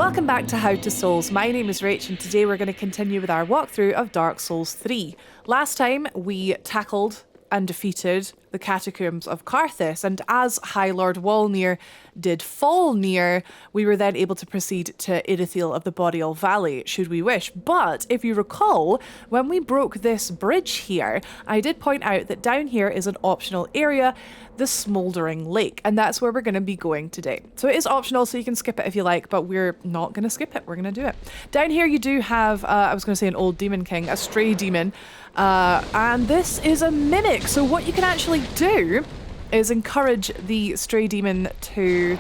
Welcome back to How to Souls. My name is Rach and today we're going to continue with our walkthrough of Dark Souls 3. Last time we tackled and defeated the catacombs of Karthus, and as High Lord Walnir did fall near, we were then able to proceed to Irithyll of the Boreal Valley, should we wish. But if you recall, when we broke this bridge here, I did point out that down here is an optional area, the Smouldering Lake, and that's where we're going to be going today. So it is optional, so you can skip it if you like, but we're not going to skip it. We're going to do it. Down here you do have, I was going to say an old demon king, a stray demon, and this is a mimic. So what you can actually do is encourage the stray demon to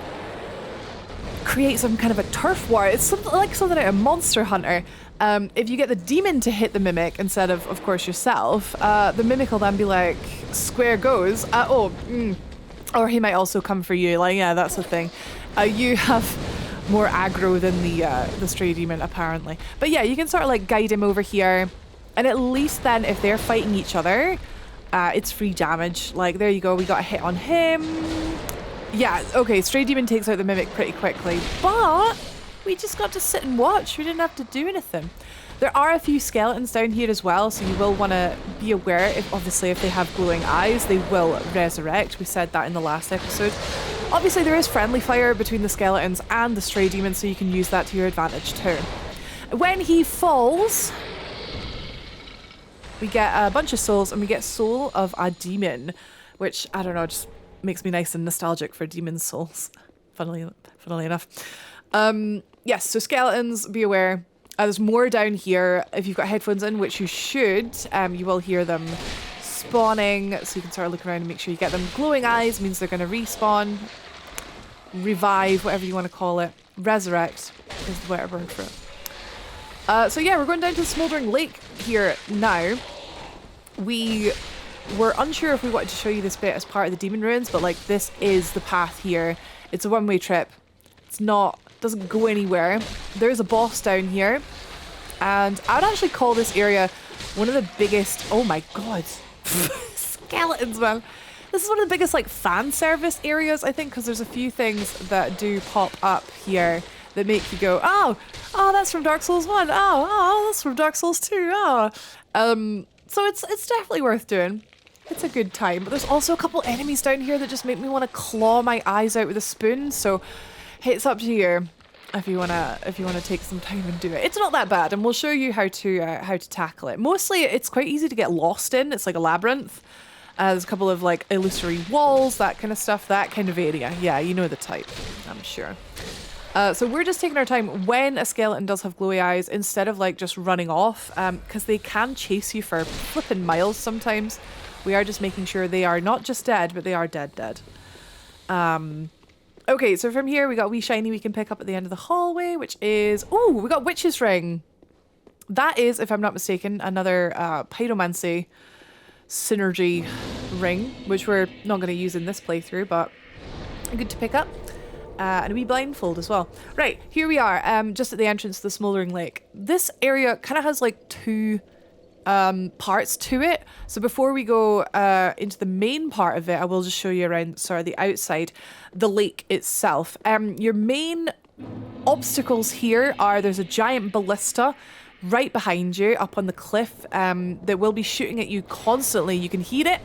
create some kind of a turf war. It's something like something out of Monster Hunter. If you get the demon to hit the mimic instead of course, yourself, the mimic will then be like, square goes. Or he might also come for you. Like, yeah, that's the thing. You have more aggro than the stray demon, apparently. But yeah, you can sort of like guide him over here. And at least then, if they're fighting each other, it's free damage. Like, there you go. We got a hit on him. Yeah, okay, stray demon takes out the mimic pretty quickly. But we just got to sit and watch. We didn't have to do anything. There are a few skeletons down here as well, so you will want to be aware. Obviously, if they have glowing eyes, they will resurrect. We said that in the last episode. Obviously, there is friendly fire between the skeletons and the stray demon, so you can use that to your advantage too. When he falls, we get a bunch of souls, and we get Soul of a Demon, which, I don't know, just makes me nice and nostalgic for demon souls, funnily enough. Yes, so skeletons, be aware. There's more down here. If you've got headphones in, which you should, you will hear them spawning, so you can sort of look around and make sure you get them. Glowing eyes means they're going to respawn, revive, whatever you want to call it. Resurrect is the better word for it. So yeah, we're going down to the Smouldering Lake here now. We were unsure if we wanted to show you this bit as part of the Demon Ruins, but like, this is the path here. It's a one-way trip. It's not, doesn't go anywhere. There's a boss down here, and I would actually call this area one of the biggest, oh my god, skeletons, man. This is one of the biggest like fan service areas, I think, because there's a few things that do pop up here that make you go, oh, that's from Dark Souls 1. Oh, that's from Dark Souls 2. So it's definitely worth doing. It's a good time. But there's also a couple enemies down here that just make me want to claw my eyes out with a spoon. So it's up to you if you wanna take some time and do it. It's not that bad, and we'll show you how to tackle it. Mostly, it's quite easy to get lost in. It's like a labyrinth. There's a couple of like illusory walls, that kind of stuff, that kind of area. Yeah, you know the type, I'm sure. So we're just taking our time when a skeleton does have glowy eyes, instead of like just running off, because they can chase you for flipping miles sometimes. We are just making sure they are not just dead, but they are dead. Okay, so from here we got a wee shiny we can pick up at the end of the hallway, which is, oh, we got Witch's Ring. That is, if I'm not mistaken, another pyromancy synergy ring, which we're not going to use in this playthrough, but good to pick up. And a wee blindfold as well. Right, here we are, just at the entrance to the Smouldering Lake. This area kind of has like two parts to it. So before we go into the main part of it, I will just show you around sort of the outside, the lake itself. Your main obstacles here are, there's a giant ballista right behind you up on the cliff that will be shooting at you constantly. You can hear it.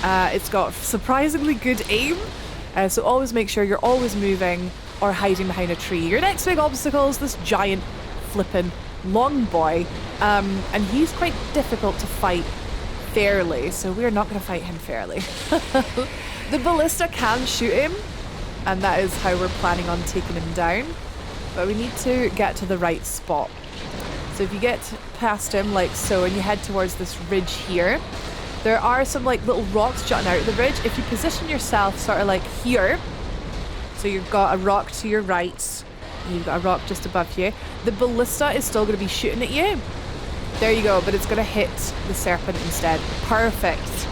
It's got surprisingly good aim. So always make sure you're always moving or hiding behind a tree. Your next big obstacle is this giant flippin' long boy, and he's quite difficult to fight fairly, so we're not going to fight him fairly. The ballista can shoot him, and that is how we're planning on taking him down, but we need to get to the right spot. So if you get past him like so and you head towards this ridge here, there are some like little rocks jutting out of the ridge. If you position yourself sort of like here, so you've got a rock to your right, and you've got a rock just above you, the ballista is still going to be shooting at you. There you go, but it's going to hit the serpent instead. Perfect.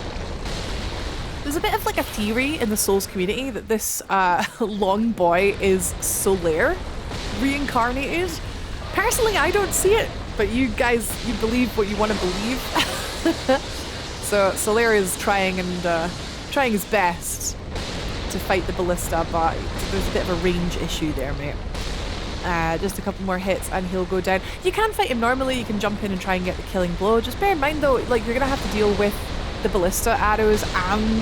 There's a bit of like a theory in the Souls community that this long boy is Solaire reincarnated. Personally, I don't see it, but you guys, you believe what you want to believe. So Solaire is trying his best to fight the ballista, but there's a bit of a range issue there, mate. Just a couple more hits and he'll go down. You can fight him normally, you can jump in and try and get the killing blow. Just bear in mind though, like you're gonna have to deal with the ballista arrows and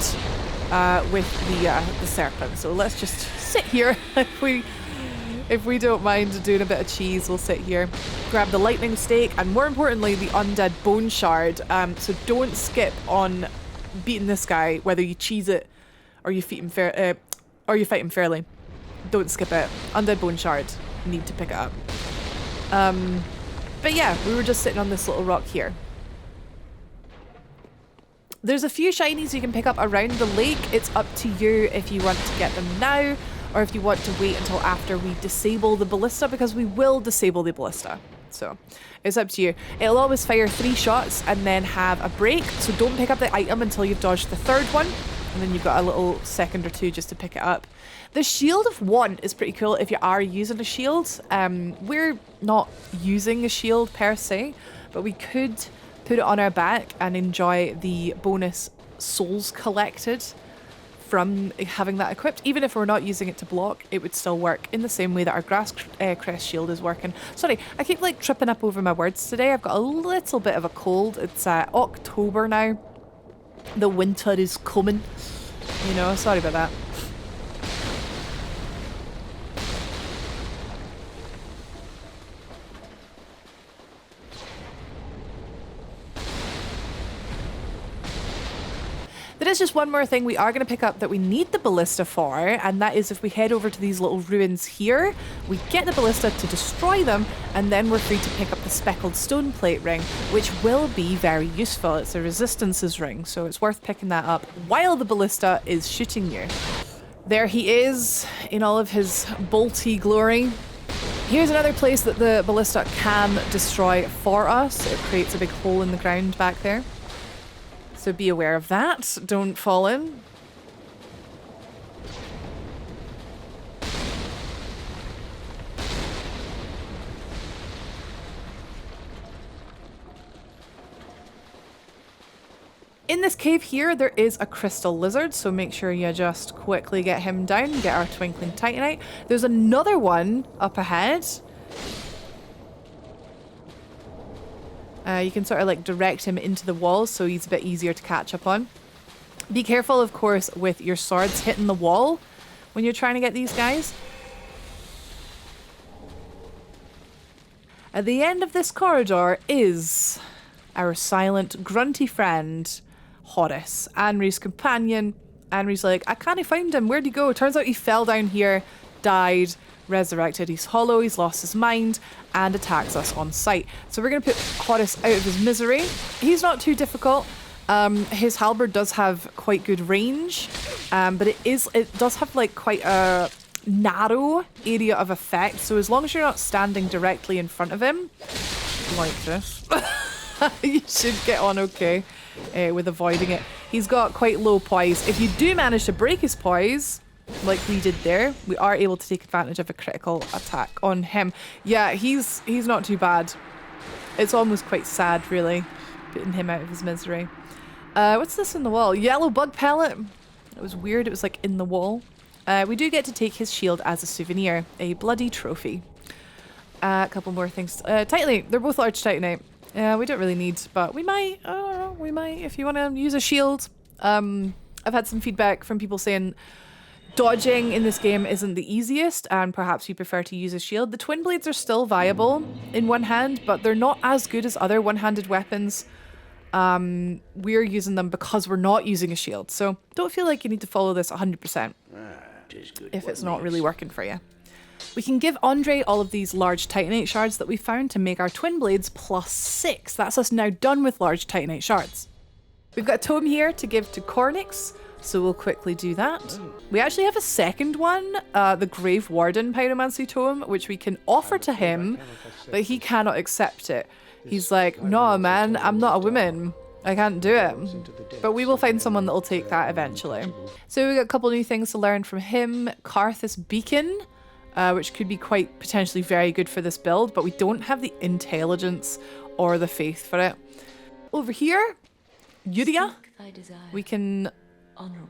with the serpent. So let's just sit here. If we don't mind doing a bit of cheese, we'll sit here. Grab the lightning stake and more importantly the undead bone shard. So don't skip on beating this guy, whether you cheese it or you fight him fairly. Don't skip it. Undead bone shard. Need to pick it up. But yeah, we were just sitting on this little rock here. There's a few shinies you can pick up around the lake. It's up to you if you want to get them now or if you want to wait until after we disable the ballista, because we will disable the ballista. So it's up to you. It'll always fire 3 shots and then have a break. So don't pick up the item until you've dodged the 3rd one. And then you've got a little second or 2 just to pick it up. The Shield of Want is pretty cool if you are using a shield. We're not using a shield per se, but we could put it on our back and enjoy the bonus souls collected from having that equipped. Even if we're not using it to block, it would still work in the same way that our grass crest shield is working. Sorry, I keep like tripping up over my words today. I've got a little bit of a cold. It's October now. The winter is coming. You know, sorry about that. There is just one more thing we are going to pick up that we need the ballista for, and that is if we head over to these little ruins here, we get the ballista to destroy them, and then we're free to pick up the speckled stone plate ring, which will be very useful. It's a resistances ring, so it's worth picking that up while the ballista is shooting you. There he is in all of his bolty glory. Here's another place that the ballista can destroy for us. It creates a big hole in the ground back there. So be aware of that. Don't fall in. In this cave here, there is a crystal lizard, so make sure you just quickly get him down, get our twinkling titanite. There's another one up ahead. You can sort of like direct him into the walls, so he's a bit easier to catch up on. Be careful, of course, with your swords hitting the wall when you're trying to get these guys. At the end of this corridor is our silent, grunty friend, Horace, Anri's companion. Anri's like, I can't find him. Where'd he go? Turns out he fell down here, died, resurrected. He's hollow, he's lost his mind, and attacks us on sight. So we're going to put Horace out of his misery. He's not too difficult. His halberd does have quite good range, but it does have like quite a narrow area of effect. So as long as you're not standing directly in front of him, like this, you should get on okay with avoiding it. He's got quite low poise. If you do manage to break his poise, like we did there, we are able to take advantage of a critical attack on him. Yeah, he's not too bad. It's almost quite sad, really, putting him out of his misery. What's this in the wall? Yellow bug pellet. It was weird. It was like in the wall. We do get to take his shield as a souvenir, a bloody trophy. A couple more things. Titanite. They're both large titanite. We don't really need, but we might. I don't know. We might if you want to use a shield. I've had some feedback from people saying dodging in this game isn't the easiest, and perhaps you prefer to use a shield. The twin blades are still viable in one hand, but they're not as good as other one-handed weapons. We're using them because we're not using a shield, so don't feel like you need to follow this 100% if it's not really working for you. We can give Andre all of these large titanite shards that we found to make our twin blades +6. That's us now done with large titanite shards. We've got a tome here to give to Cornix, so we'll quickly do that. We actually have a second one, the Grave Warden Pyromancy Tome, which we can offer to him, but he cannot accept it. He's like, no man, I'm not a woman. I can't do it. But we will find someone that will take that eventually. So we got a couple new things to learn from him. Karthus Beacon, which could be quite potentially very good for this build, but we don't have the intelligence or the faith for it. Over here, Yuria, we can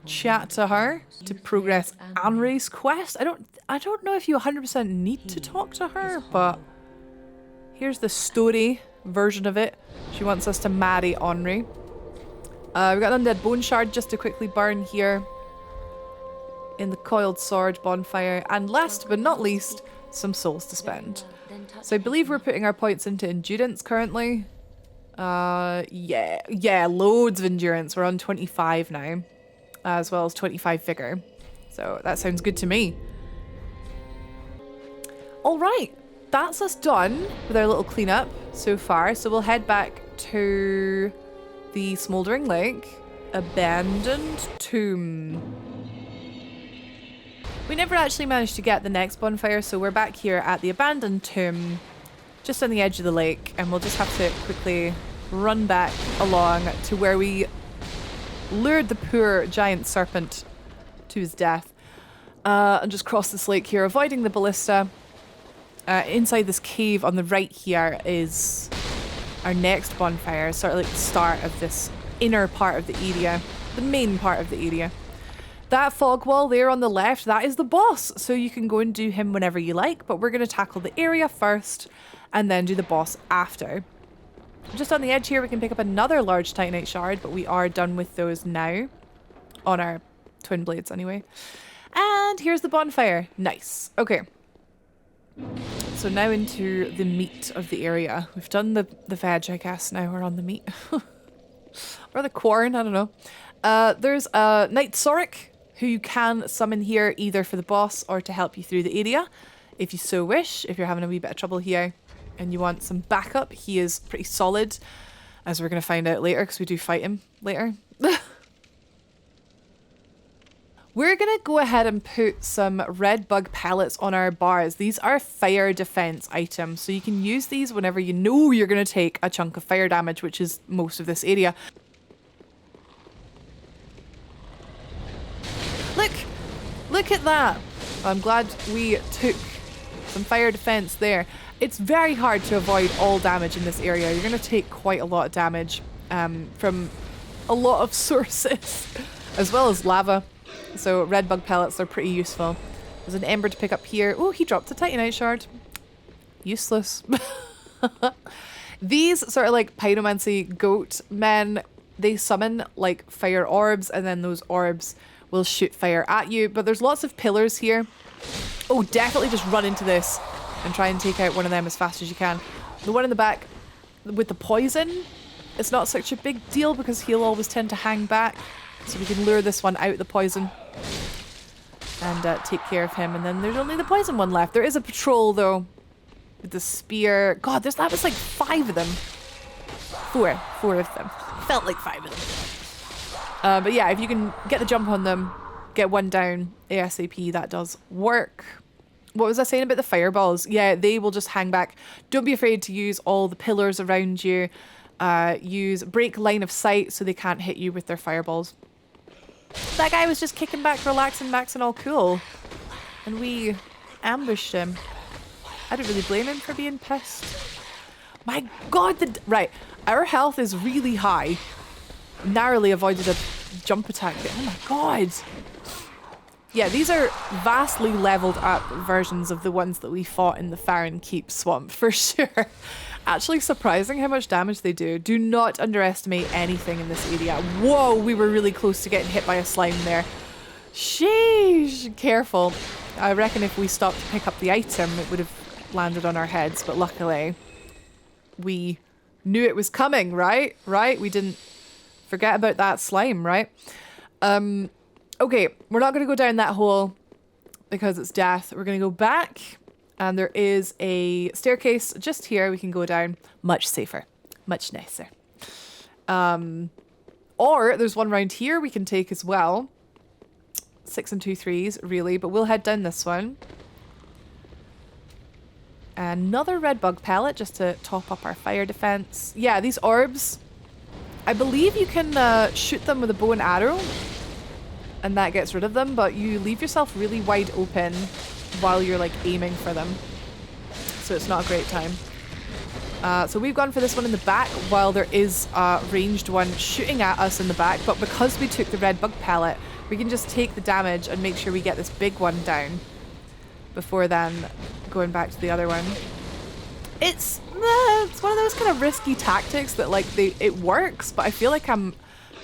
chat to her to progress Anre's quest. I don't know if you 100% need to talk to her, but here's the story version of it. She wants us to marry Anre. We've got an undead bone shard just to quickly burn here in the coiled sword bonfire, and last but not least, some souls to spend. So I believe we're putting our points into endurance currently. Yeah, loads of endurance. We're on 25 now, as well as 25 vigor. So that sounds good to me. All right, that's us done with our little cleanup so far. So we'll head back to the Smouldering Lake, abandoned tomb. We never actually managed to get the next bonfire, so we're back here at the abandoned tomb, just on the edge of the lake, and we'll just have to quickly run back along to where we lured the poor giant serpent to his death, and just cross this lake here, avoiding the ballista. Inside this cave on the right here is our next bonfire, sort of like the start of this inner part of the area, the main part of the area. That fog wall there on the left, that is the boss, so you can go and do him whenever you like, but we're going to tackle the area first and then do the boss after. Just on the edge here we can pick up another large titanite shard, but we are done with those now, on our twin blades anyway. And here's the bonfire. Nice. Okay. So now into the meat of the area. We've done the veg, I guess. Now we're on the meat. Or the corn, I don't know. There's a Knight Zorick, who you can summon here either for the boss or to help you through the area, if you so wish. If you're having a wee bit of trouble here and you want some backup, he is pretty solid, as we're going to find out later, because we do fight him later. We're going to go ahead and put some red bug pellets on our bars. These are fire defense items, so you can use these whenever you know you're going to take a chunk of fire damage, which is most of this area. Look at that. I'm glad we took some fire defense there. It's very hard to avoid all damage in this area. You're going to take quite a lot of damage from a lot of sources, as well as lava. So red bug pellets are pretty useful. There's an ember to pick up here. Oh, he dropped a titanite shard. Useless. These sort of like pyromancy goat men, they summon like fire orbs, and then those orbs will shoot fire at you. But there's lots of pillars here. Oh, definitely just run into this and try and take out one of them as fast as you can. The one in the back with the poison, it's not such a big deal because he'll always tend to hang back. So we can lure this one out the poison and take care of him. And then there's only the poison one left. There is a patrol though with the spear. God, that was like 5 of them. 4 of them. Felt like 5 of them. But yeah, if you can get the jump on them, get one down ASAP, that does work. What was I saying about the fireballs? Yeah, they will just hang back. Don't be afraid to use all the pillars around you. Use break line of sight so they can't hit you with their fireballs. That guy was just kicking back, relaxing, maxing all cool. And we ambushed him. I don't really blame him for being pissed. My god, right. Our health is really high. Narrowly avoided a jump attack. Oh my god. Yeah, these are vastly leveled up versions of the ones that we fought in the Farron Keep swamp, for sure. Actually surprising how much damage they do. Do not underestimate anything in this area. Whoa, we were really close to getting hit by a slime there. Sheesh, careful. I reckon if we stopped to pick up the item, it would have landed on our heads, but luckily we knew it was coming, right? Right? We didn't forget about that slime, right? Okay, we're not going to go down that hole because it's death. We're going to go back, and there is a staircase just here we can go down. Much safer. Much nicer. Or there's one round here we can take as well. 6 and 2 3s, really, but we'll head down this one. Another red bug pellet just to top up our fire defense. Yeah, these orbs, I believe you can shoot them with a bow and arrow, and that gets rid of them, but you leave yourself really wide open while you're like aiming for them. So it's not a great time. So we've gone for this one in the back while there is a ranged one shooting at us in the back. But because we took the red bug pellet, we can just take the damage and make sure we get this big one down before then going back to the other one. It's one of those kind of risky tactics that like it works, but I feel like I'm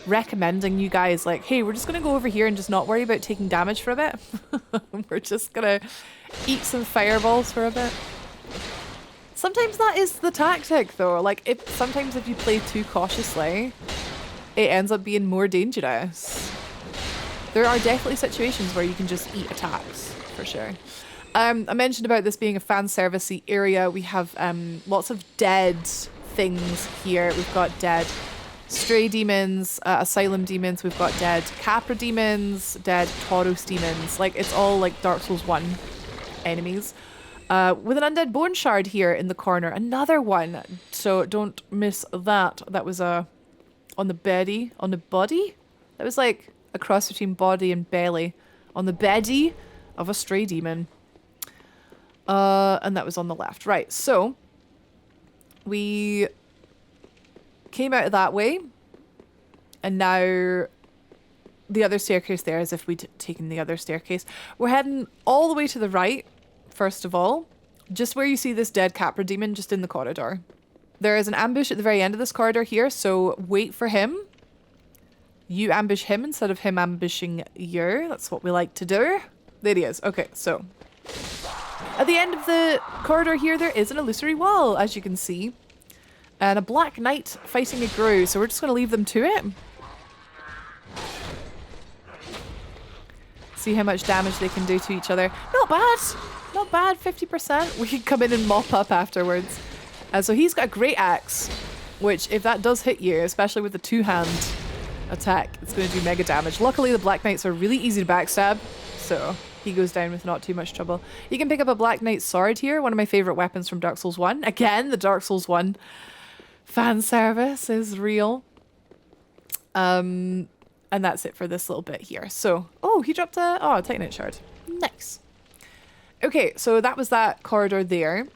recommending you guys like, hey, we're just gonna go over here and just not worry about taking damage for a bit. We're just gonna eat some fireballs for a bit. Sometimes that is the tactic though. Like sometimes if you play too cautiously, it ends up being more dangerous. There are definitely situations where you can just eat attacks for sure. I mentioned about this being a fan servicey area. We have lots of dead things here. We've got dead stray demons, asylum demons. We've got dead Capra demons, dead Tauros demons. Like it's all like Dark Souls 1 enemies. With an undead bone shard here in the corner. Another one. So don't miss that. That was on the body. That was like a cross between body and belly. On the body of a stray demon. And that was on the left. Right, so we came out of that way. And now the other staircase there, as if we'd taken the other staircase. We're heading all the way to the right, first of all. Just where you see this dead Capra demon, just in the corridor. There is an ambush at the very end of this corridor here, so wait for him. You ambush him instead of him ambushing you. That's what we like to do. There he is. Okay, so at the end of the corridor here, there is an illusory wall, as you can see. And a black knight fighting a Gru, so we're just going to leave them to it. See how much damage they can do to each other. Not bad. Not bad, 50%. We can come in and mop up afterwards. So he's got a great axe, which if that does hit you, especially with the two-hand attack, it's going to do mega damage. Luckily, the Black Knights are really easy to backstab, so he goes down with not too much trouble. You can pick up a Black Knight sword here, one of my favourite weapons from Dark Souls 1. Again, the Dark Souls 1 fan service is real. And that's it for this little bit here. So, oh, he dropped a Titanite shard. Nice. Okay, so that was that corridor there.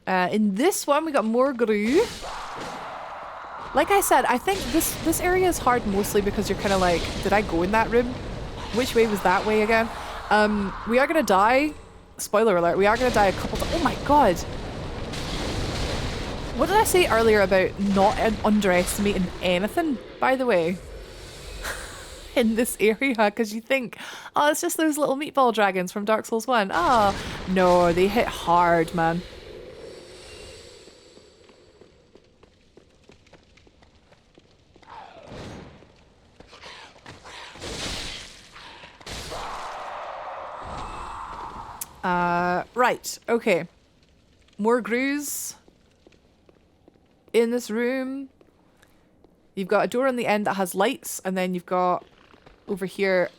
In this one, we got more Gru. Like I said, I think this area is hard mostly because you're kind of like, did I go in that room? Which way was that way again? We are going to die. Spoiler alert, we are going to die a couple times. Oh my god. What did I say earlier about not underestimating anything, by the way? In this area, because you think, oh, it's just those little meatball dragons from Dark Souls 1. Oh, no, they hit hard, man. Right, okay. More Grus in this room. You've got a door on the end that has lights, and then you've got over here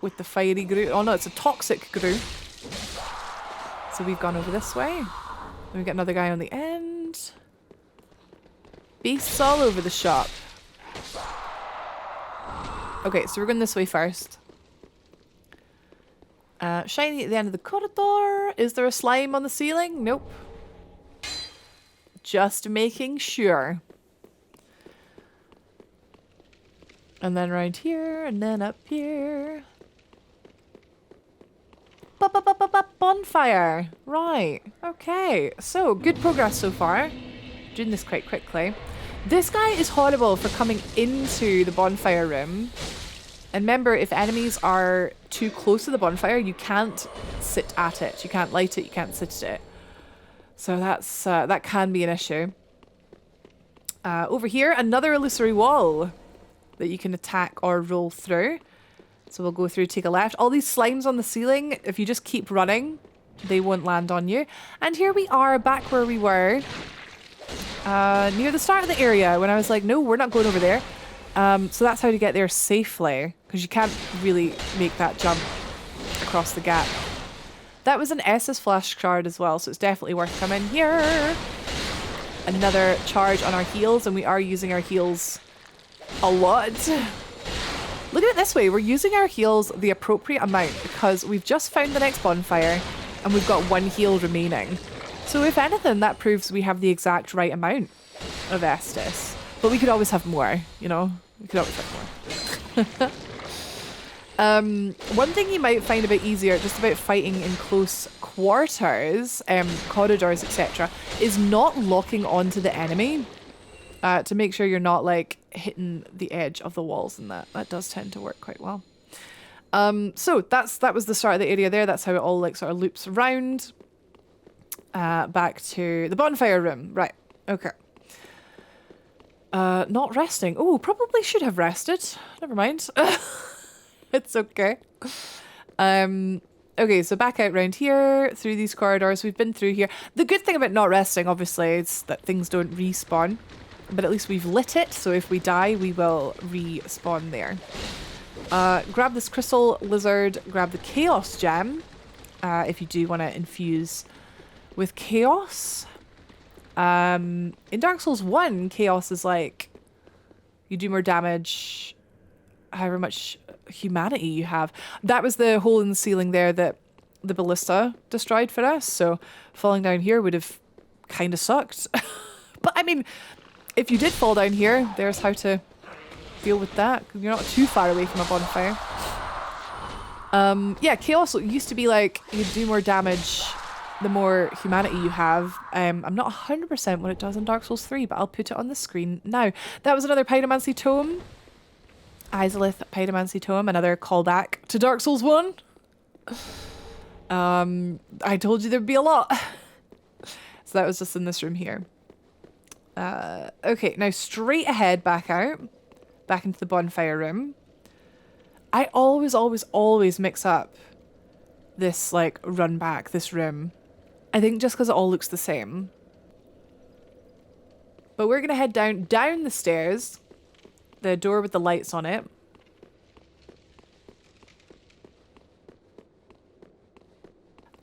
with the fiery Gru. Oh no, it's a toxic Gru. So we've gone over this way. Then we've got another guy on the end. Beasts all over the shop. Okay, so we're going this way first. Shiny at the end of the corridor. Is there a slime on the ceiling? Nope. Just making sure. And then right here, and then up here. Bonfire. Right. Okay. So, good progress so far. Doing this quite quickly. This guy is horrible for coming into the bonfire room. And remember, if enemies are too close to the bonfire, you can't sit at it. You can't light it. You can't sit at it. So that's that can be an issue. Over here, another illusory wall that you can attack or roll through. So we'll go through, take a left. All these slimes on the ceiling, if you just keep running, they won't land on you. And here we are, back where we were. Near the start of the area, when I was like, no, we're not going over there. So that's how to get there safely, because you can't really make that jump across the gap. That was an Essus flash shard as well, so it's definitely worth coming here. Another charge on our heals, and we are using our heals a lot. Look at it this way, we're using our heals the appropriate amount because we've just found the next bonfire and we've got one heal remaining. So if anything, that proves we have the exact right amount of Estus. But we could always have more, you know? We could always have more. One thing you might find a bit easier, just about fighting in close quarters, corridors, etc., is not locking onto the enemy to make sure you're not like hitting the edge of the walls, and that does tend to work quite well. So that was the start of the area there. That's how it all like sort of loops around. Back to the bonfire room. Right. Okay. Not resting. Oh, probably should have rested. Never mind. It's okay. Okay, so back out round here, through these corridors. We've been through here. The good thing about not resting, obviously, is that things don't respawn. But at least we've lit it, so if we die, we will respawn there. Grab this crystal lizard, grab the chaos gem, if you do want to infuse with chaos. In Dark Souls 1, chaos is like, you do more damage however much humanity you have. That was the hole in the ceiling there that the ballista destroyed for us, so falling down here would have kind of sucked. But I mean, if you did fall down here, there's how to deal with that. You're not too far away from a bonfire. Yeah, chaos used to be like, you do more damage the more humanity you have. I'm not 100% what it does in Dark Souls 3, but I'll put it on the screen now. That was another pyromancy tome. Izalith pyromancy tome, another callback to Dark Souls 1. I told you there'd be a lot. So that was just in this room here. Okay, now straight ahead back out. Back into the bonfire room. I always mix up this, like, run back, this room. I think just because it all looks the same. But we're going to head down the stairs. The door with the lights on it.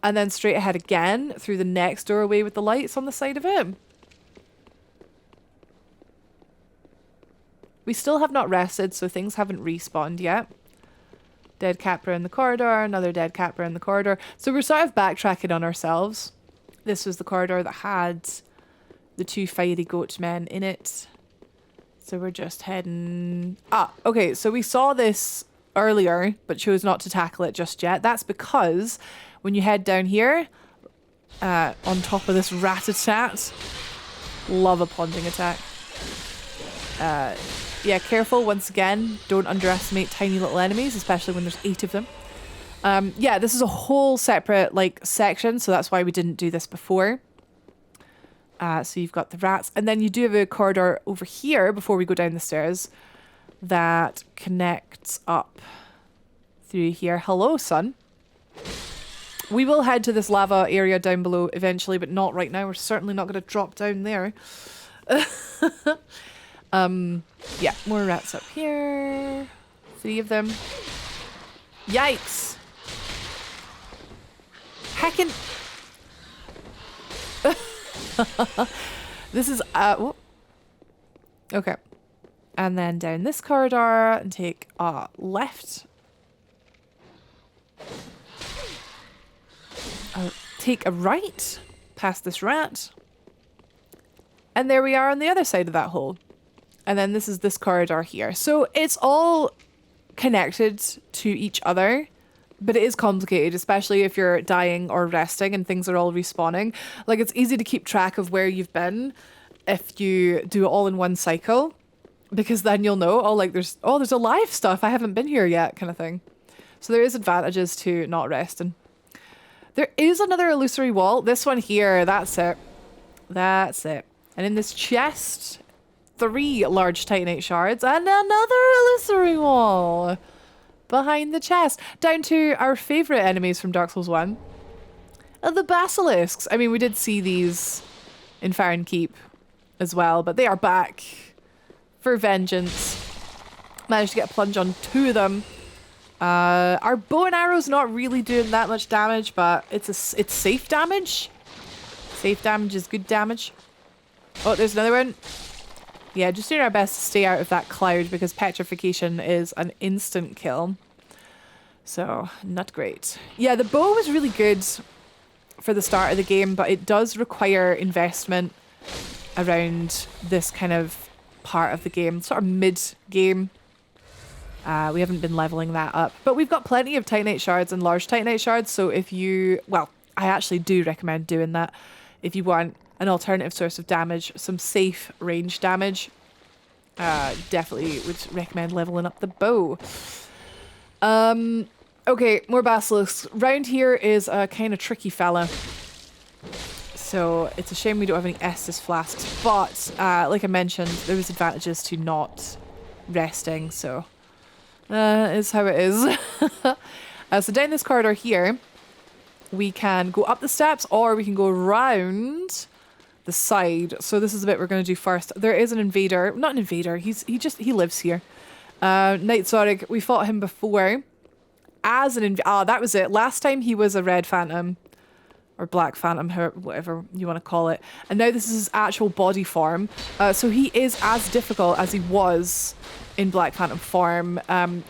And then straight ahead again through the next doorway with the lights on the side of it. We still have not rested, so things haven't respawned yet. Dead Capra in the corridor, another dead Capra in the corridor. So we're sort of backtracking on ourselves. This was the corridor that had the two fiery goat men in it. So we're just heading... Ah, okay, so we saw this earlier, but chose not to tackle it just yet. That's because when you head down here, on top of this rat-a-tat, love a ponding attack. Yeah, careful, once again, don't underestimate tiny little enemies, especially when there's 8 of them. Yeah, this is a whole separate, like, section, so that's why we didn't do this before. So you've got the rats, and then you do have a corridor over here before we go down the stairs that connects up through here. Hello, son. We will head to this lava area down below eventually, but not right now. We're certainly not going to drop down there. Yeah, more rats up here. 3 of them. Yikes. Heckin'. This is, whoop. Okay. And then down this corridor and take a left. Take a right past this rat. And there we are on the other side of that hole. And then this is this corridor here. So it's all connected to each other, but it is complicated, especially if you're dying or resting and things are all respawning. Like, it's easy to keep track of where you've been if you do it all in one cycle, because then you'll know, oh, like there's alive stuff. I haven't been here yet, kind of thing. So there is advantages to not resting. There is another illusory wall. This one here, that's it. That's it. And in this chest, 3 large titanite shards and another illusory wall behind the chest. Down to our favourite enemies from Dark Souls 1. The basilisks. I mean, we did see these in Firelink as well, but they are back for vengeance. Managed to get a plunge on 2 of them. Our bow and arrow's not really doing that much damage, but it's safe damage. Safe damage is good damage. Oh, there's another one. Yeah, just doing our best to stay out of that cloud because petrification is an instant kill. So, not great. Yeah, the bow was really good for the start of the game, but it does require investment around this kind of part of the game, sort of mid-game. We haven't been leveling that up, but we've got plenty of Titanite shards and large Titanite shards, so if you, well, I actually do recommend doing that if you want an alternative source of damage, some safe range damage. Definitely would recommend leveling up the bow. Okay, more basilisks. Round here is a kind of tricky fella. So it's a shame we don't have any Estus flasks, but like I mentioned, there was advantages to not resting, so is how it is. So down this corridor here, we can go up the steps or we can go around the side. So this is the bit we're going to do first. There is an invader, not an invader, he lives here. Knight Zorick, we fought him before as an that was it. Last time he was a red phantom or black phantom, whatever you want to call it. And now this is his actual body form. So he is as difficult as he was in black phantom form.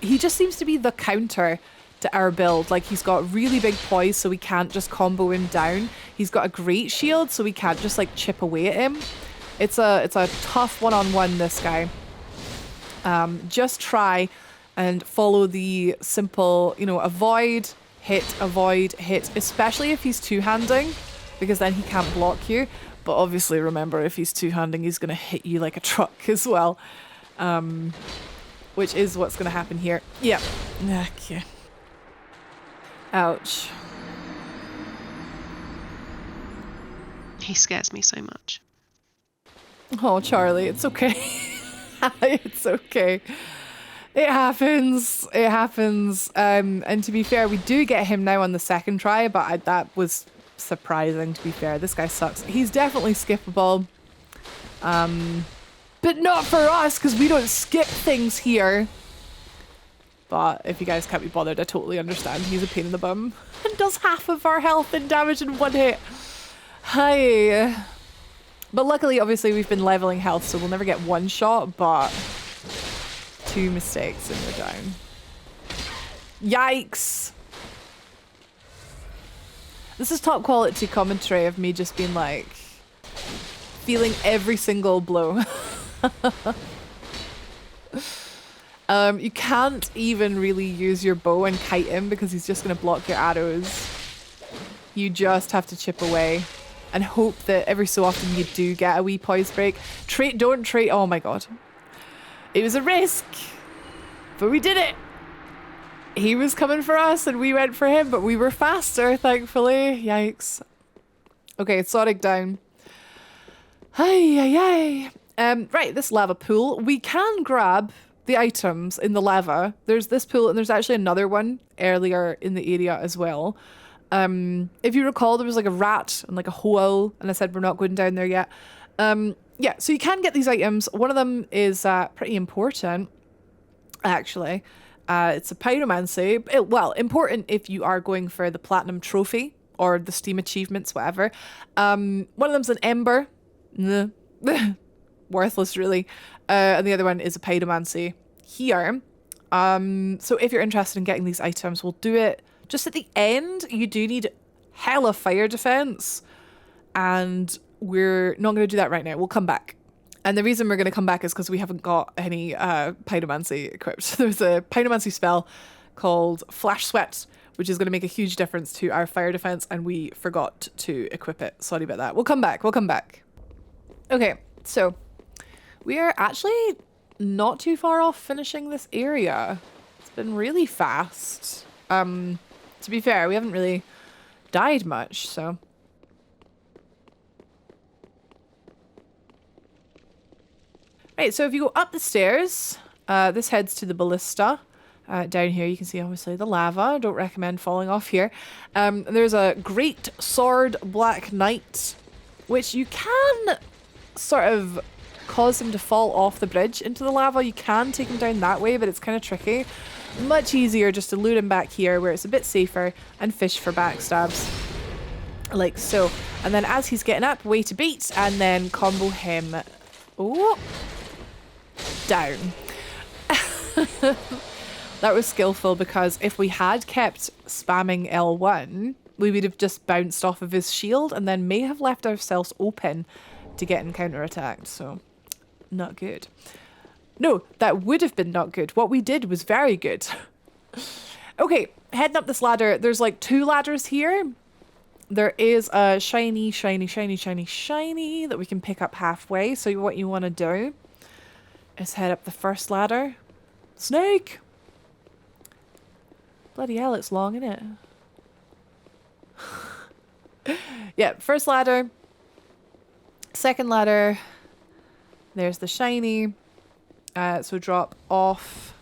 He just seems to be the counter to our build. Like, he's got really big poise, so we can't just combo him down. He's got a great shield, so we can't just like chip away at him. It's a tough one-on-one, this guy. Just try and follow the simple, you know, avoid, hit, especially if he's two-handing, because then he can't block you. But obviously, remember, if he's two-handing, he's going to hit you like a truck as well. Which is what's going to happen here. Yeah. Okay. Ouch. He scares me so much. Oh, Charlie, it's okay. It's okay. It happens. It happens. And to be fair, we do get him now on the second try, but that was surprising, to be fair. This guy sucks. He's definitely skippable. But not for us, because we don't skip things here. But if you guys can't be bothered, I totally understand. He's a pain in the bum. And does half of our health and damage in one hit. Hi. But luckily, obviously, we've been leveling health, so we'll never get one shot, but 2 mistakes and we're down. Yikes. This is top quality commentary of me just being like, feeling every single blow. You can't even really use your bow and kite him because he's just going to block your arrows. You just have to chip away and hope that every so often you do get a wee poise break. Don't trade. Oh my god. It was a risk, but we did it. He was coming for us and we went for him, but we were faster, thankfully. Yikes. Okay, Zorick down. Right, this lava pool. We can grab the items in the lava. There's this pool and there's actually another one earlier in the area as well. If you recall, there was like a rat and like a hole, and I said we're not going down there yet. Yeah, so you can get these items. One of them is pretty important, actually. It's a pyromancy. Well, important if you are going for the platinum trophy or the Steam achievements, whatever. One of them's an ember. Worthless, really. And the other one is a pyromancy here. So if you're interested in getting these items, we'll do it just at the end. You do need hella fire defense, and we're not going to do that right now. We'll come back. And the reason we're going to come back is because we haven't got any pyromancy equipped. There's a pyromancy spell called Flash Sweat, which is going to make a huge difference to our fire defense, and we forgot to equip it. Sorry about that. We'll come back. We'll come back. Okay, so we are actually not too far off finishing this area. It's been really fast. To be fair, we haven't really died much, so. Right, so if you go up the stairs, this heads to the ballista. Down here you can see obviously the lava. Don't recommend falling off here. There's a great sword black knight, which you can sort of cause him to fall off the bridge into the lava. You can take him down that way, but it's kind of tricky. Much easier just to loot him back here where it's a bit safer and fish for backstabs. Like so. And then as he's getting up, way to beat, and then combo him. Oh, down. That was skillful, because if we had kept spamming L1, we would have just bounced off of his shield and then may have left ourselves open to getting counterattacked. So, not good. No, that would have been not good. What we did was very good. Okay, heading up this ladder. There's like 2 ladders here. There is a shiny that we can pick up halfway. So what you want to do is head up the first ladder. Snake! Bloody hell, it's long, isn't it? Yeah, first ladder. Second ladder. There's the shiny. So drop off.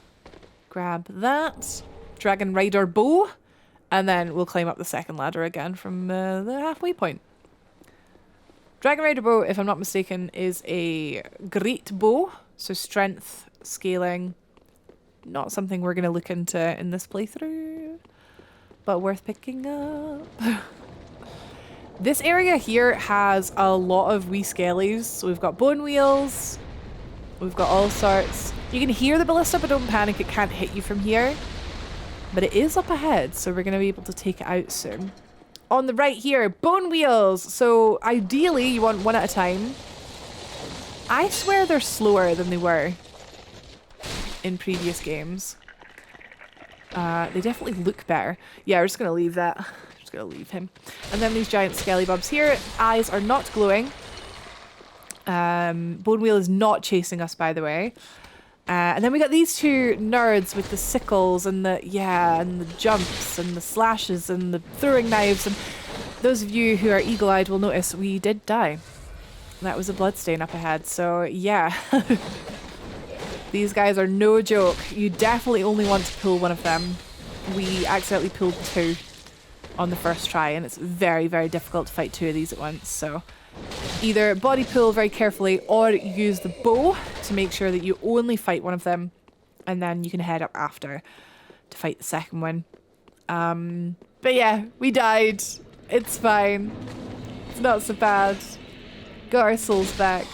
Grab that. Dragon Rider bow. And then we'll climb up the second ladder again from the halfway point. Dragon Rider bow, if I'm not mistaken, is a great bow. So strength, scaling. Not something we're going to look into in this playthrough. But worth picking up. This area here has a lot of wee skellies. So we've got bone wheels. We've got all sorts. You can hear the ballista, but don't panic. It can't hit you from here. But it is up ahead, so we're going to be able to take it out soon. On the right here, bone wheels. So ideally, you want one at a time. I swear they're slower than they were in previous games. They definitely look better. Yeah, we're just going to leave that. Just going to leave him. And then these giant skelly bubs here. Eyes are not glowing. Bone wheel is not chasing us, by the way. And then we got these 2 nerds with the sickles and the jumps and the slashes and the throwing knives. And those of you who are eagle-eyed will notice we did die. That was a bloodstain up ahead. So yeah, these guys are no joke. You definitely only want to pull one of them. We accidentally pulled 2 on the first try, and it's very, very difficult to fight 2 of these at once. So either body pull very carefully or use the bow to make sure that you only fight one of them, and then you can head up after to fight the second one. But yeah, we died. It's fine. It's not so bad. Got our souls back.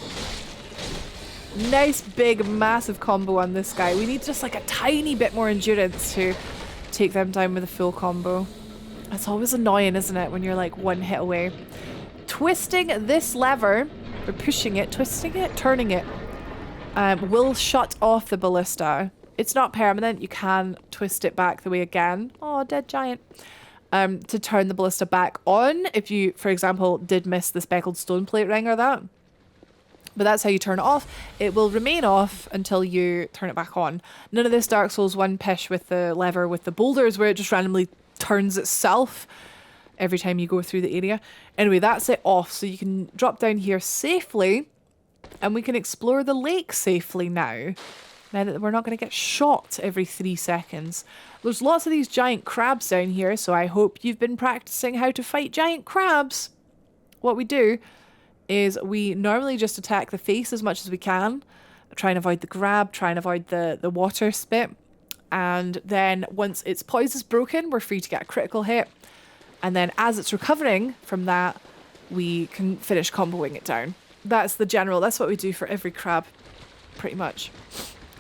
Nice big massive combo on this guy. We need just like a tiny bit more endurance to take them down with a full combo. It's always annoying, isn't it, when you're like 1 hit away. Twisting this lever, or pushing it, twisting it, turning it, will shut off the ballista. It's not permanent. You can twist it back the way again. Oh, dead giant. To turn the ballista back on if you, for example, did miss the speckled stone plate ring or that. But that's how you turn it off. It will remain off until you turn it back on. None of this Dark Souls 1 pish with the lever with the boulders where it just randomly turns itself every time you go through the area. Anyway, that's it off, so you can drop down here safely, and we can explore the lake safely now that we're not going to get shot every 3 seconds. There's lots of these giant crabs down here, so I hope you've been practicing how to fight giant crabs. What we do is we normally just attack the face as much as we can, try and avoid the grab, try and avoid the water spit, and then once its poise is broken, we're free to get a critical hit. And then as it's recovering from that, we can finish comboing it down. That's the general, that's what we do for every crab, pretty much.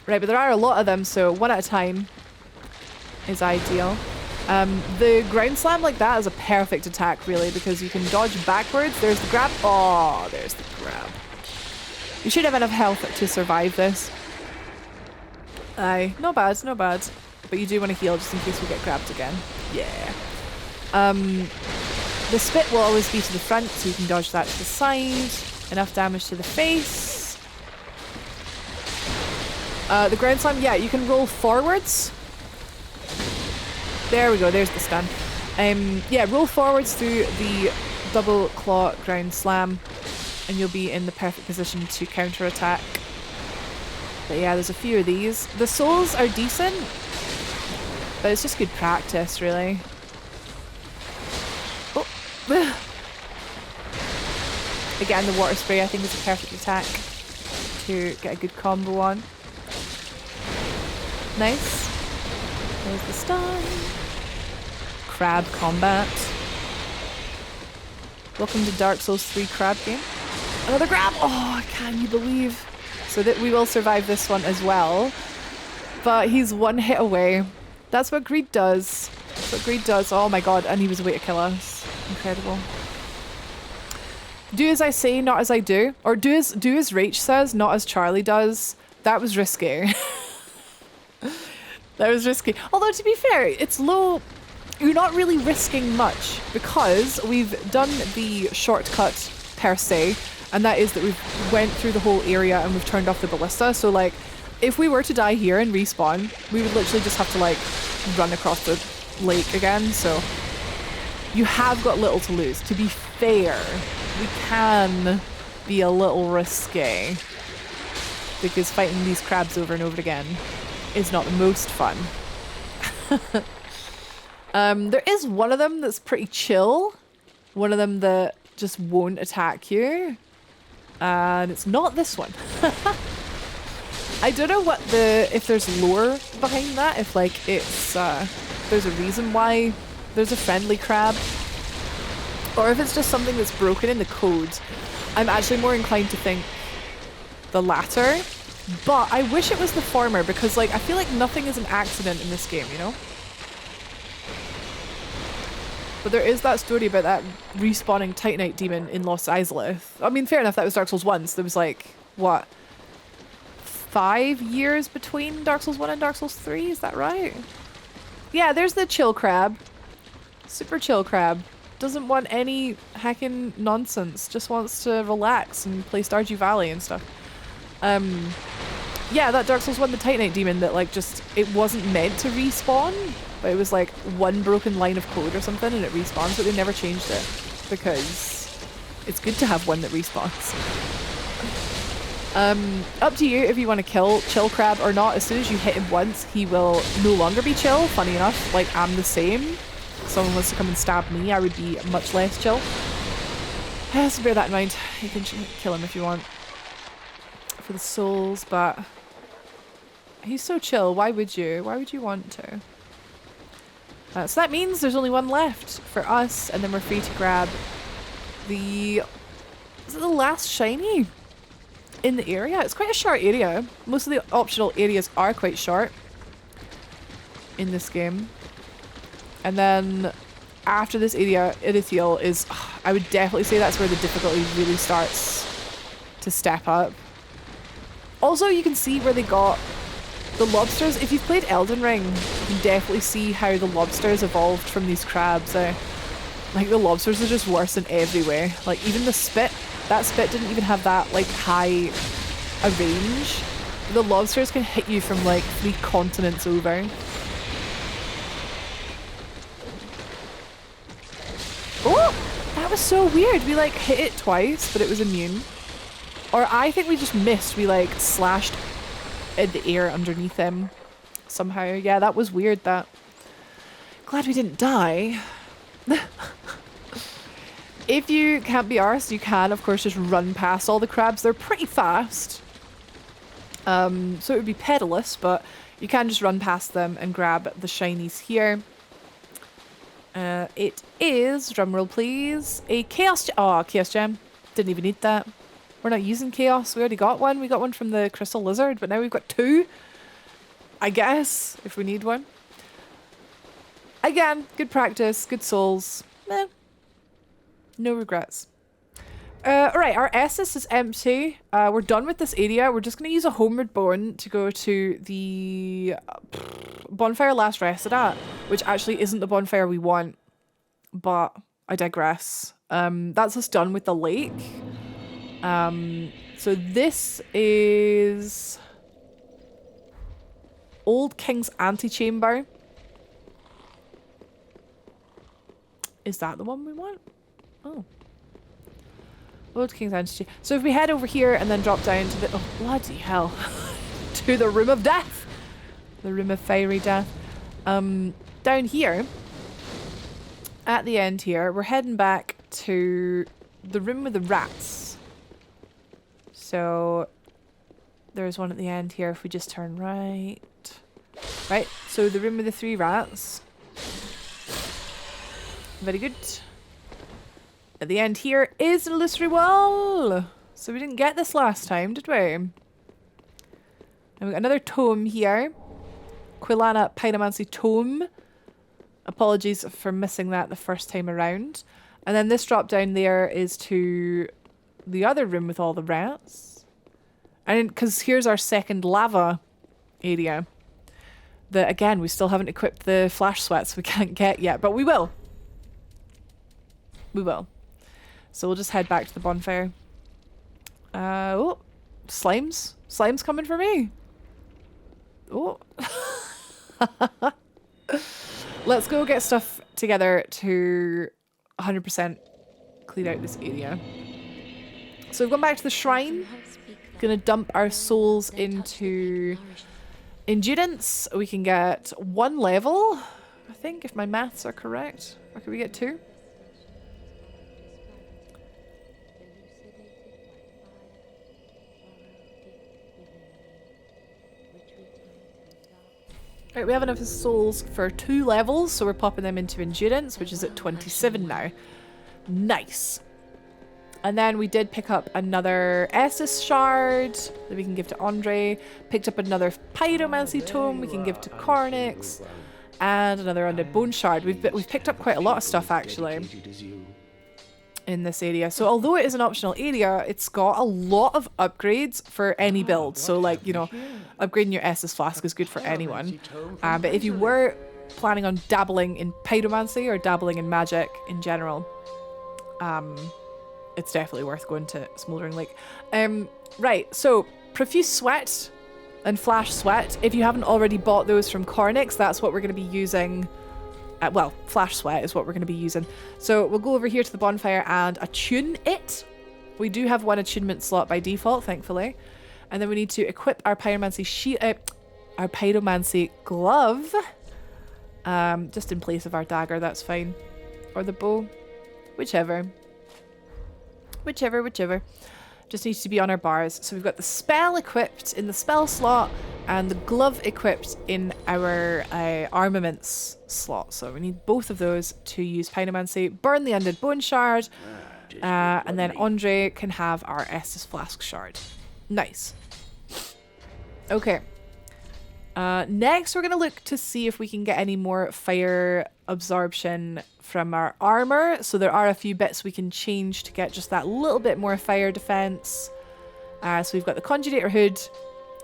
Right, but there are a lot of them, so 1 at a time is ideal. The ground slam like that is a perfect attack, really, because you can dodge backwards. There's the grab. Oh, there's the grab. You should have enough health to survive this. Aye, not bad, not bad. But you do want to heal just in case we get grabbed again. Yeah. The spit will always be to the front, so you can dodge that to the side. Enough damage to the face. The ground slam, yeah, you can roll forwards. There we go, there's the stun. Yeah, roll forwards through the double claw ground slam, and you'll be in the perfect position to counterattack. But yeah, there's a few of these. The souls are decent, but it's just good practice, really. Oh. Again, the water spray I think is a perfect attack to get a good combo on. Nice. There's the stun. Crab combat. Welcome to Dark Souls 3 crab game. Another grab! Oh, can you believe? So that we will survive this one as well. But he's 1 hit away. That's what greed does. That's what greed does. Oh my god, and he was a way to kill us. Incredible. Do as I say, not as I do. Or do as Rach says, not as Charlie does. That was risky. That was risky. Although, to be fair, it's low. You're not really risking much because we've done the shortcut per se, and that is that we've went through the whole area and we've turned off the ballista. So, like, if we were to die here and respawn, we would literally just have to, like, run across the lake again. So you have got little to lose. To be fair, we can be a little risky because fighting these crabs over and over again is not the most fun. There is one of them that's pretty chill. One of them that just won't attack you. And it's not this one. I don't know what if there's lore behind that, if like it's, there's a reason why there's a friendly crab. Or if it's just something that's broken in the code. I'm actually more inclined to think the latter. But I wish it was the former because like I feel like nothing is an accident in this game, you know? But there is that story about that respawning Titanite demon in Lost Izalith. I mean, fair enough, that was Dark Souls 1, so there was like, what, 5 years between Dark Souls 1 and Dark Souls 3, is that right? Yeah, there's the chill crab. Super chill crab. Doesn't want any hacking nonsense, just wants to relax and play Stardew Valley and stuff. Yeah, that Dark Souls 1, the Titanite demon that like just, it wasn't meant to respawn, but it was like one broken line of code or something and it respawns, but they never changed it because it's good to have one that respawns. Up to you if you want to kill chill crab or not. As soon as you hit him once, he will no longer be chill. Funny enough, like I'm the same. If someone wants to come and stab me, I would be much less chill. So bear that in mind. You can kill him if you want for the souls, but he's so chill. Why would you? Why would you want to? So that means there's only one left for us, and then we're free to grab the... Is it the last shiny in the area? It's quite a short area. Most of the optional areas are quite short in this game. And then after this area, Irithiel is... I would definitely say that's where the difficulty really starts to step up. Also, you can see where they got the lobsters. If you've played Elden Ring, you can definitely see how the lobsters evolved from these crabs. Like, the lobsters are just worse in every way. Like, even the spit. That spit didn't even have that, like, high a range. The lobsters can hit you from, like, 3 continents over. Oh! That was so weird. We, like, hit it twice, but it was immune. Or I think we just missed. We, like, slashed in the air underneath him somehow. Yeah, that was weird, that. Glad we didn't die. If you can't be arsed, you can, of course, just run past all the crabs. They're pretty fast. So it would be pedalless, but you can just run past them and grab the shinies here. It is, drumroll please, a chaos gem. Oh, chaos gem. Didn't even need that. We're not using chaos. We already got one. We got one from the crystal lizard, but now we've got 2. I guess, if we need one. Again, good practice, good souls. Meh. No regrets. Alright, our Essus is empty. We're done with this area. We're just going to use a homeward bone to go to the bonfire last rested at, which actually isn't the bonfire we want, but I digress. That's us done with the lake. So this is Old King's Antechamber. Is that the one we want? Oh. Old King's Antechamber. So if we head over here and then drop down to the... Oh, bloody hell. To the Room of Death. The Room of Fiery Death. Down here, at the end here, we're heading back to the Room with the Rats. So there's one at the end here if we just turn right. Right, so the room with the 3 rats. Very good. At the end here is an illusory wall. So we didn't get this last time, did we? And we got another tome here. Quilana Pyromancy Tome. Apologies for missing that the first time around. And then this drop down there is to the other room with all the rats. And because here's our second lava area. That, again, we still haven't equipped the flash sweats we can't get yet, but we will. We will. So we'll just head back to the bonfire. Oh, slimes. Slime's coming for me. Oh. Let's go get stuff together to 100% clean out this area. So we've gone back to the shrine. Gonna dump our souls into endurance. We can get 1 level, I think, if my maths are correct. Or can we get 2? Right, we have enough souls for 2 levels, so we're popping them into endurance, which is at 27 now. Nice. And then we did pick up another Estus shard that we can give to Andre. Picked up another pyromancy tome we can give to Cornix. And another undead bone shard. We've picked up quite a lot of stuff actually in this area. So although it is an optional area, it's got a lot of upgrades for any build. So like, you know, upgrading your Estus flask is good for anyone. But if you were planning on dabbling in pyromancy or dabbling in magic in general, it's definitely worth going to Smouldering Lake. Right, so profuse sweat and flash sweat. If you haven't already bought those from Cornix, that's what we're going to be using. Well, flash sweat is what we're going to be using. So we'll go over here to the bonfire and attune it. We do have 1 attunement slot by default, thankfully. And then we need to equip our pyromancy our pyromancy glove. Just in place of our dagger, that's fine. Or the bow. Whichever. Whichever. Just needs to be on our bars. So we've got the spell equipped in the spell slot and the glove equipped in our armaments slot. So we need both of those to use pyromancy. Burn the undead bone shard. And then Andre can have our Estus flask shard. Nice. Okay. Next, we're going to look to see if we can get any more fire absorption from our armor. So there are a few bits we can change to get just that little bit more fire defense. So we've got the conjugator hood,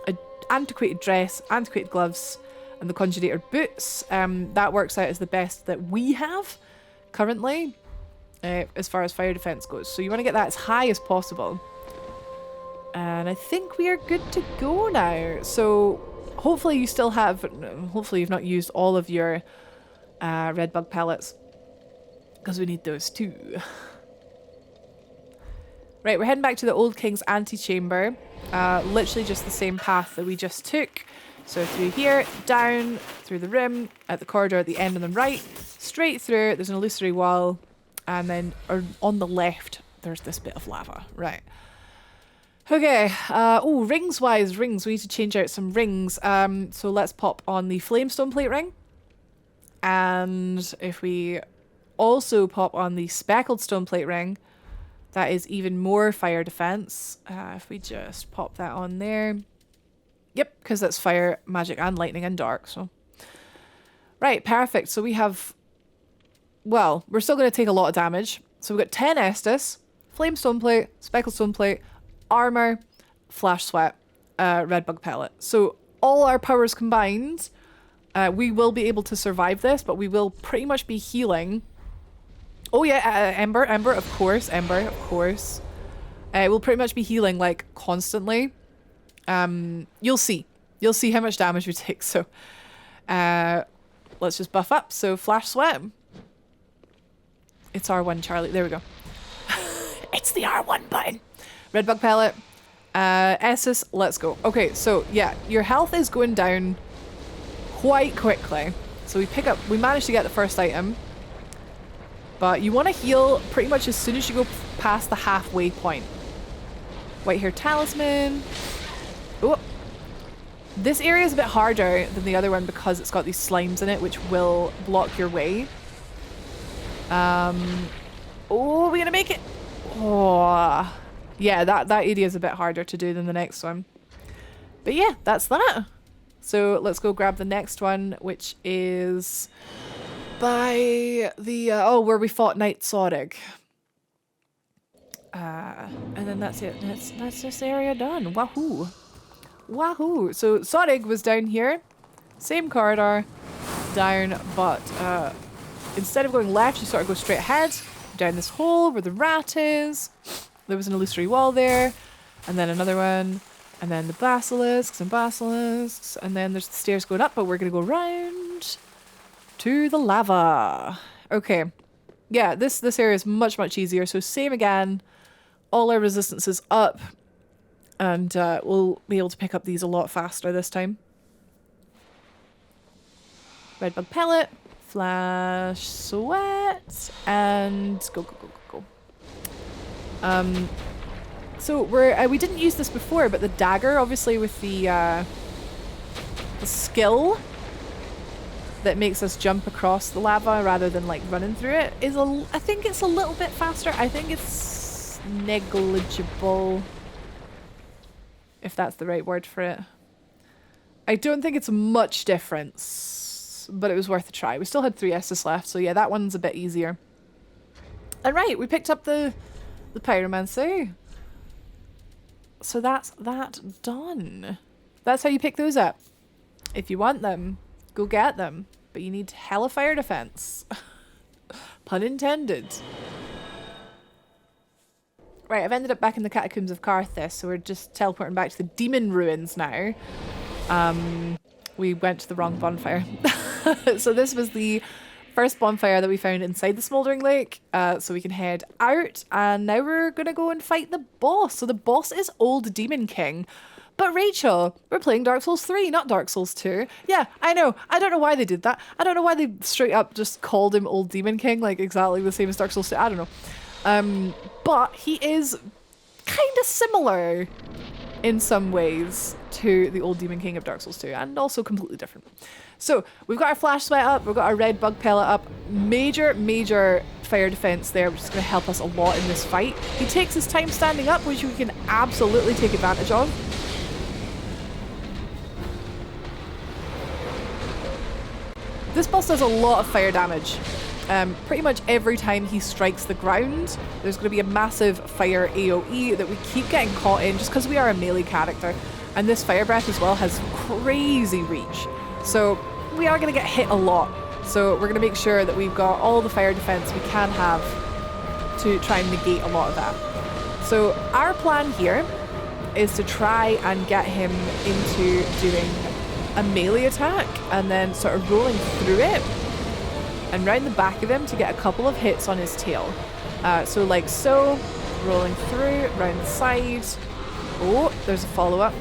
an antiquated dress, antiquated gloves, and the conjugator boots. That works out as the best that we have currently as far as fire defense goes. So you want to get that as high as possible. And I think we are good to go now. So hopefully you still have, hopefully you've not used all of your red bug pellets, because we need those too. Right, we're heading back to the Old King's antechamber. Literally just the same path that we just took. So through here, down, through the room, at the corridor at the end on the right, straight through, there's an illusory wall, and then on the left, there's this bit of lava. Right. Okay, oh, rings-wise, rings. We need to change out some rings. So let's pop on the flamestone plate ring. And if we also pop on the speckled stone plate ring, that is even more fire defense. If we just pop that on there. Yep, because that's fire, magic, and lightning, and dark, so. Right, perfect. So we have, well, we're still going to take a lot of damage. So we've got 10 Estus, flame stone plate, speckled stone plate, armor, flash sweat, red bug pellet. So all our powers combined, we will be able to survive this, but we will pretty much be healing. Oh yeah, Ember, of course, Ember, of course. We'll pretty much be healing, like, constantly. You'll see how much damage we take, so let's just buff up. So flash sweat. It's R1, Charlie. There we go. It's the R1 button. Red bug pellet. Essus, let's go. Okay, so yeah, your health is going down quite quickly. So we managed to get the first item. But you want to heal pretty much as soon as you go past the halfway point. White hair talisman. Oh, this area is a bit harder than the other one because it's got these slimes in it, which will block your way. Oh, are we gonna make it? Oh, yeah, that area is a bit harder to do than the next one. But yeah, that's that. So let's go grab the next one, which is by the, oh, where we fought Knight Zorick. And then that's it. That's this area done. Wahoo. Wahoo. So Zorick was down here. Same corridor. Down, but instead of going left, you sort of go straight ahead. Down this hole where the rat is. There was an illusory wall there. And then another one. And then the basilisks and basilisks. And then there's the stairs going up, but we're going to go round to the lava. Okay. Yeah, this area is much, much easier. So same again. All our resistances up. And we'll be able to pick up these a lot faster this time. Red bug pellet. Flash sweat. And go, go, go, go, go. So we didn't use this before, but the dagger, obviously with the skill that makes us jump across the lava rather than like running through it, I think it's a little bit faster. I think it's negligible, if that's the right word for it. I don't think it's much difference, but it was worth a try. We still had 3 S's left, so yeah, that one's a bit easier. And right, we picked up the pyromancy. So that's that done. That's how you pick those up. If you want them, go get them. But you need hella fire defense. Pun intended. Right, I've ended up back in the catacombs of Karthus, so we're just teleporting back to the demon ruins now. We went to the wrong bonfire. So this was the first bonfire that we found inside the Smouldering Lake, so we can head out, and now we're gonna go and fight the boss. So the boss is Old Demon King. But Rachel, we're playing Dark Souls 3, not Dark Souls 2. Yeah, I know. I don't know why they did that. I don't know why they straight up just called him Old Demon King, like exactly the same as Dark Souls 2. I don't know. But he is kind of similar in some ways to the Old Demon King of Dark Souls 2, and also completely different. So we've got our flash sweat up, we've got our red bug pellet up, major fire defense there, which is going to help us a lot in this fight. He takes his time standing up, which we can absolutely take advantage of. This boss does a lot of fire damage. Pretty much every time he strikes the ground, there's going to be a massive fire AoE that we keep getting caught in just because we are a melee character. And this fire breath as well has crazy reach. So we are going to get hit a lot. So we're going to make sure that we've got all the fire defense we can have to try and negate a lot of that. So our plan here is to try and get him into doing a melee attack and then sort of rolling through it and round the back of him to get a couple of hits on his tail. So like so, rolling through, round the side. Oh, there's a follow-up.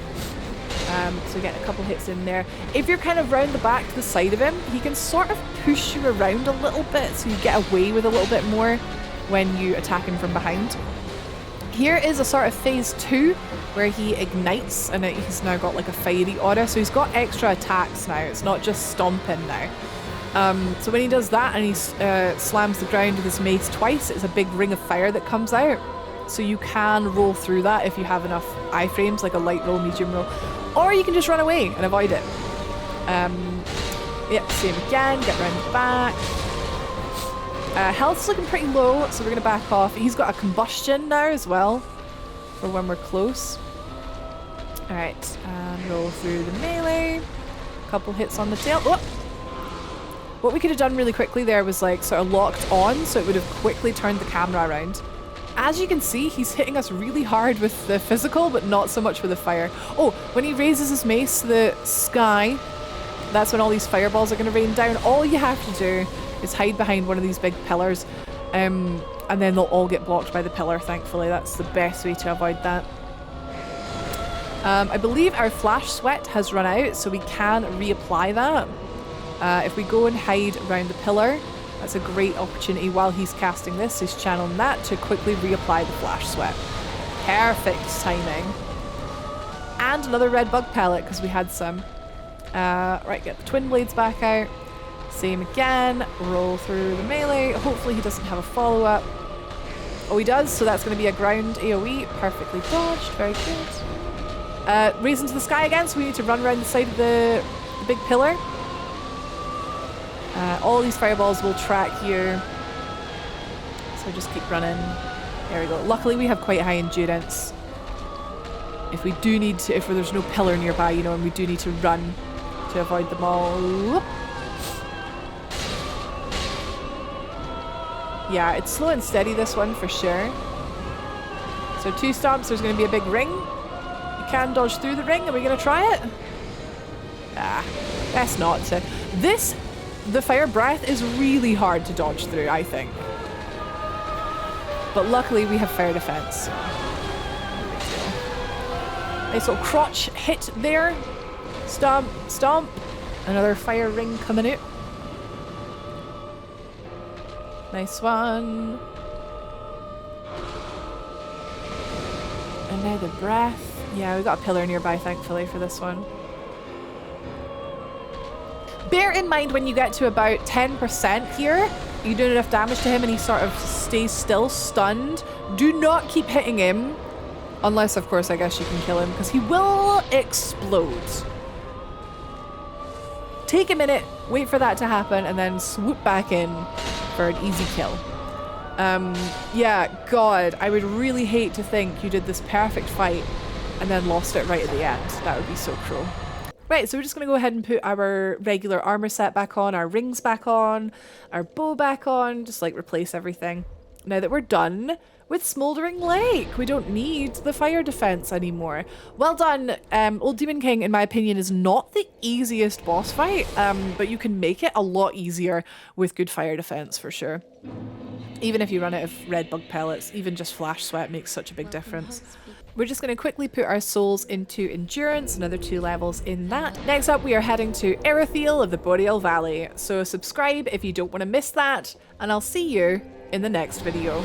So get a couple hits in there. If you're kind of round the back to the side of him, he can sort of push you around a little bit so you get away with a little bit more when you attack him from behind. Here is a sort of phase 2 where he ignites and he's now got like a fiery aura, so he's got extra attacks now. It's not just stomping now. So when he does that and he slams the ground with his mace twice, it's a big ring of fire that comes out. So you can roll through that if you have enough iframes, like a light roll, medium roll. Or you can just run away and avoid it. Yep, same again, get round the back. Health's looking pretty low, so we're going to back off. He's got a combustion now as well, for when we're close. Alright, and roll through the melee. Couple hits on the tail. Oh! What we could have done really quickly there was like sort of locked on, so it would have quickly turned the camera around. As you can see, he's hitting us really hard with the physical, but not so much with the fire. Oh, when he raises his mace to the sky, that's when all these fireballs are going to rain down. All you have to do is hide behind one of these big pillars, and then they'll all get blocked by the pillar, thankfully. That's the best way to avoid that. I believe our flash sweat has run out, so we can reapply that. If we go and hide around the pillar, that's a great opportunity while he's casting this. He's channeling that to quickly reapply the flash sweat. Perfect timing. And another red bug pellet, because we had some. Right, get the twin blades back out. Same again. Roll through the melee. Hopefully he doesn't have a follow-up. Oh, he does, so that's going to be a ground AoE. Perfectly dodged. Very good. Raising to the sky again, so we need to run around the side of the big pillar. All these fireballs will track you. So just keep running. There we go. Luckily we have quite high endurance. If we do need to, if there's no pillar nearby, you know, and we do need to run to avoid them all. Whoop. Yeah, it's slow and steady, this one, for sure. So 2 stomps, there's going to be a big ring. You can dodge through the ring. Are we going to try it? Ah, best not to. The fire breath is really hard to dodge through, I think. But luckily we have fire defense. Nice little crotch hit there. Stomp, stomp. Another fire ring coming out. Nice one. And now the breath. Yeah, we got a pillar nearby, thankfully, for this one. Bear in mind when you get to about 10% here, you do enough damage to him and he sort of stays still, stunned. Do not keep hitting him. Unless, of course, I guess you can kill him, because he will explode. Take a minute, wait for that to happen, and then swoop back in for an easy kill. Yeah, God, I would really hate to think you did this perfect fight and then lost it right at the end. That would be so cruel. Right, so we're just going to go ahead and put our regular armor set back on, our rings back on, our bow back on, just like replace everything. Now that we're done with Smouldering Lake, we don't need the fire defense anymore. Well done. Old Demon King, in my opinion, is not the easiest boss fight, but you can make it a lot easier with good fire defense for sure. Even if you run out of red bug pellets, even just flash sweat makes such a big difference. We're just going to quickly put our souls into endurance, another 2 levels in that. Next up, we are heading to Erethiel of the Boreal Valley. So subscribe if you don't want to miss that, and I'll see you in the next video.